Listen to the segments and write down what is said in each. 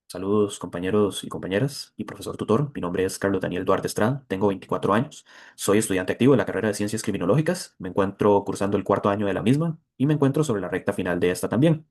Saludos compañeros y compañeras y profesor tutor. Mi nombre es Carlos Daniel Duarte Estrada, tengo 24 años, soy estudiante activo de la carrera de Ciencias Criminológicas, me encuentro cursando el cuarto año de la misma y me encuentro sobre la recta final de esta también.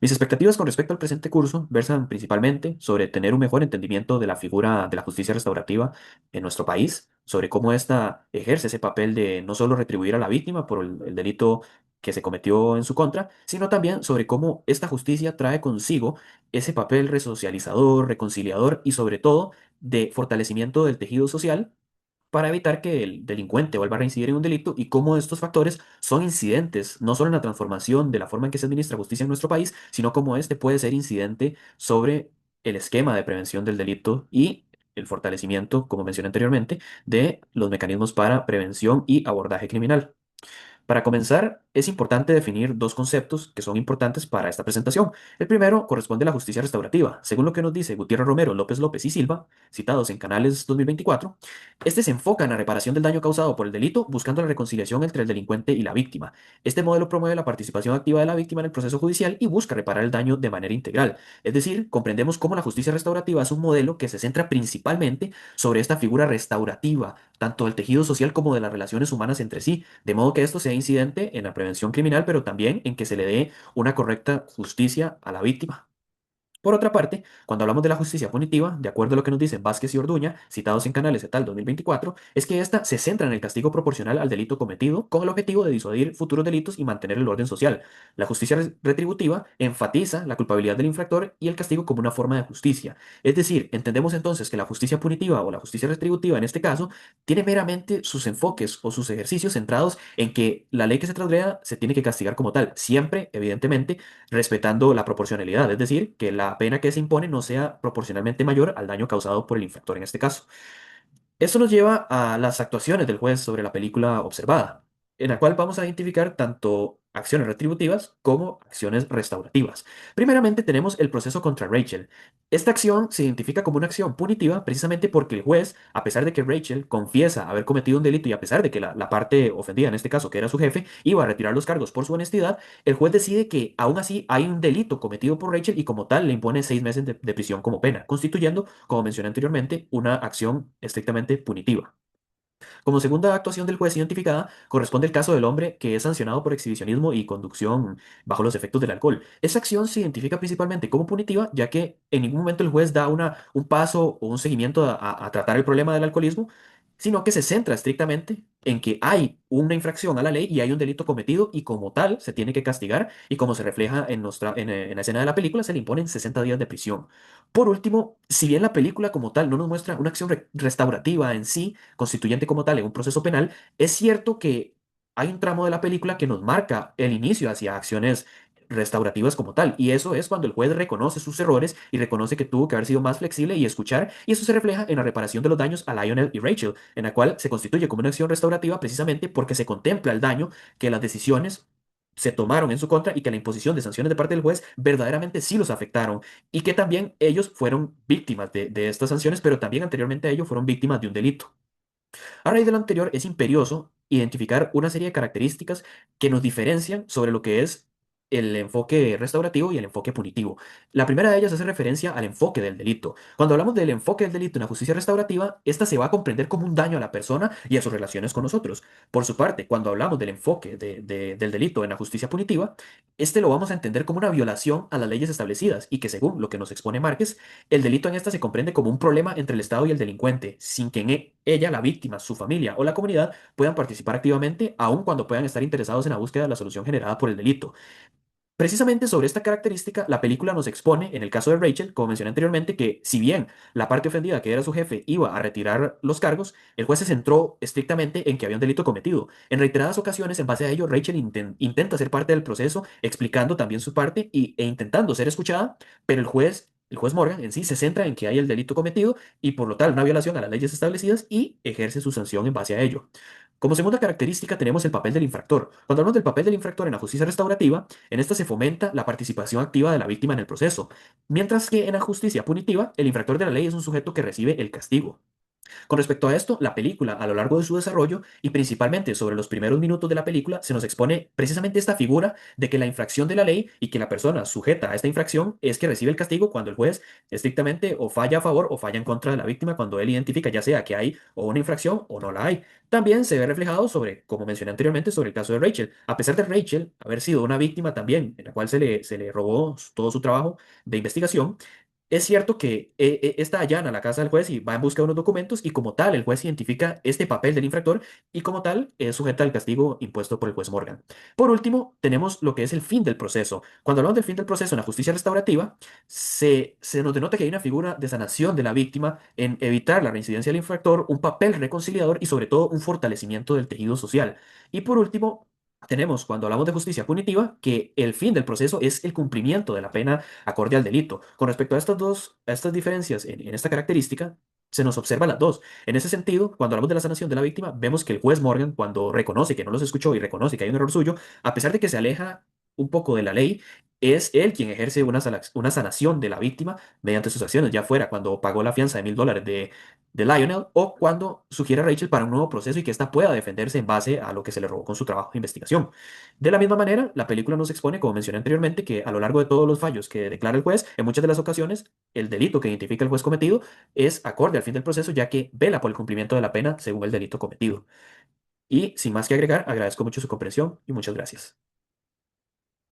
Mis expectativas con respecto al presente curso versan principalmente sobre tener un mejor entendimiento de la figura de la justicia restaurativa en nuestro país, sobre cómo ésta ejerce ese papel de no solo retribuir a la víctima por el delito que se cometió en su contra, sino también sobre cómo esta justicia trae consigo ese papel resocializador, reconciliador y sobre todo de fortalecimiento del tejido social para evitar que el delincuente vuelva a reincidir en un delito y cómo estos factores son incidentes, no solo en la transformación de la forma en que se administra justicia en nuestro país, sino cómo este puede ser incidente sobre el esquema de prevención del delito y el fortalecimiento, como mencioné anteriormente, de los mecanismos para prevención y abordaje criminal. Para comenzar, es importante definir dos conceptos que son importantes para esta presentación. El primero corresponde a la justicia restaurativa. Según lo que nos dice Gutiérrez Romero, López López y Silva, citados en Canales 2024, este se enfoca en la reparación del daño causado por el delito, buscando la reconciliación entre el delincuente y la víctima. Este modelo promueve la participación activa de la víctima en el proceso judicial y busca reparar el daño de manera integral. Es decir, comprendemos cómo la justicia restaurativa es un modelo que se centra principalmente sobre esta figura restaurativa, tanto del tejido social como de las relaciones humanas entre sí, de modo que esto sea incidente en la prevención criminal, pero también en que se le dé una correcta justicia a la víctima. Por otra parte, cuando hablamos de la justicia punitiva, de acuerdo a lo que nos dicen Vázquez y Orduña, citados en Canales et al. 2024, es que ésta se centra en el castigo proporcional al delito cometido con el objetivo de disuadir futuros delitos y mantener el orden social. La justicia retributiva enfatiza la culpabilidad del infractor y el castigo como una forma de justicia. Es decir, entendemos entonces que la justicia punitiva o la justicia retributiva en este caso tiene meramente sus enfoques o sus ejercicios centrados en que la ley que se transgreda se tiene que castigar como tal, siempre, evidentemente, respetando la proporcionalidad, es decir, que la pena que se impone no sea proporcionalmente mayor al daño causado por el infractor en este caso. Esto nos lleva a las actuaciones del juez sobre la película observada, en la cual vamos a identificar tanto acciones retributivas como acciones restaurativas. Primeramente tenemos el proceso contra Rachel. Esta acción se identifica como una acción punitiva precisamente porque el juez, a pesar de que Rachel confiesa haber cometido un delito y a pesar de que la parte ofendida, en este caso que era su jefe, iba a retirar los cargos por su honestidad, el juez decide que aún así hay un delito cometido por Rachel y como tal le impone 6 meses de prisión como pena, constituyendo, como mencioné anteriormente, una acción estrictamente punitiva. Como segunda actuación del juez identificada, corresponde el caso del hombre que es sancionado por exhibicionismo y conducción bajo los efectos del alcohol. Esa acción se identifica principalmente como punitiva, ya que en ningún momento el juez da un paso o un seguimiento a tratar el problema del alcoholismo, sino que se centra estrictamente en que hay una infracción a la ley y hay un delito cometido y como tal se tiene que castigar y como se refleja en la escena de la película, se le imponen 60 días de prisión. Por último, si bien la película como tal no nos muestra una acción restaurativa en sí, constituyente como tal en un proceso penal, es cierto que hay un tramo de la película que nos marca el inicio hacia acciones restaurativas como tal, y eso es cuando el juez reconoce sus errores y reconoce que tuvo que haber sido más flexible y escuchar, y eso se refleja en la reparación de los daños a Lionel y Rachel, en la cual se constituye como una acción restaurativa precisamente porque se contempla el daño que las decisiones se tomaron en su contra y que la imposición de sanciones de parte del juez verdaderamente sí los afectaron y que también ellos fueron víctimas de estas sanciones, pero también anteriormente a ello fueron víctimas de un delito. A raíz de lo anterior, es imperioso identificar una serie de características que nos diferencian sobre lo que es el enfoque restaurativo y el enfoque punitivo. La primera de ellas hace referencia al enfoque del delito. Cuando hablamos del enfoque del delito en la justicia restaurativa, esta se va a comprender como un daño a la persona y a sus relaciones con nosotros. Por su parte, cuando hablamos del enfoque del delito en la justicia punitiva, este lo vamos a entender como una violación a las leyes establecidas y que según lo que nos expone Márquez, el delito en esta se comprende como un problema entre el Estado y el delincuente, sin que ella, la víctima, su familia o la comunidad puedan participar activamente, aun cuando puedan estar interesados en la búsqueda de la solución generada por el delito. Precisamente sobre esta característica, la película nos expone, en el caso de Rachel, como mencioné anteriormente, que si bien la parte ofendida, que era su jefe, iba a retirar los cargos, el juez se centró estrictamente en que había un delito cometido. En reiteradas ocasiones, en base a ello, Rachel intenta ser parte del proceso, explicando también su parte e intentando ser escuchada, pero el juez Morgan en sí se centra en que hay el delito cometido y por lo tal una violación a las leyes establecidas y ejerce su sanción en base a ello. Como segunda característica tenemos el papel del infractor. Cuando hablamos del papel del infractor en la justicia restaurativa, en esta se fomenta la participación activa de la víctima en el proceso, mientras que en la justicia punitiva, el infractor de la ley es un sujeto que recibe el castigo. Con respecto a esto, la película, a lo largo de su desarrollo y principalmente sobre los primeros minutos de la película, se nos expone precisamente esta figura de que la infracción de la ley y que la persona sujeta a esta infracción es que recibe el castigo cuando el juez estrictamente o falla a favor o falla en contra de la víctima cuando él identifica ya sea que hay o una infracción o no la hay. También se ve reflejado sobre, como mencioné anteriormente, sobre el caso de Rachel. A pesar de Rachel haber sido una víctima también, en la cual se le robó todo su trabajo de investigación, es cierto que esta allana la casa del juez y va en busca de unos documentos y como tal el juez identifica este papel del infractor y como tal es sujeta al castigo impuesto por el juez Morgan. Por último, tenemos lo que es el fin del proceso. Cuando hablamos del fin del proceso en la justicia restaurativa, se nos denota que hay una figura de sanación de la víctima en evitar la reincidencia del infractor, un papel reconciliador y sobre todo un fortalecimiento del tejido social. Y por último, tenemos, cuando hablamos de justicia punitiva, que el fin del proceso es el cumplimiento de la pena acorde al delito. Con respecto a estas diferencias en esta característica, se nos observan las dos. En ese sentido, cuando hablamos de la sanación de la víctima, vemos que el juez Morgan, cuando reconoce que no los escuchó y reconoce que hay un error suyo, a pesar de que se aleja un poco de la ley, es él quien ejerce una sanación de la víctima mediante sus acciones, ya fuera cuando pagó la fianza de $1,000 de Lionel o cuando sugiere a Rachel para un nuevo proceso y que ésta pueda defenderse en base a lo que se le robó con su trabajo de investigación. De la misma manera, la película nos expone, como mencioné anteriormente, que a lo largo de todos los fallos que declara el juez, en muchas de las ocasiones, el delito que identifica el juez cometido es acorde al fin del proceso, ya que vela por el cumplimiento de la pena según el delito cometido. Y sin más que agregar, agradezco mucho su comprensión y muchas gracias.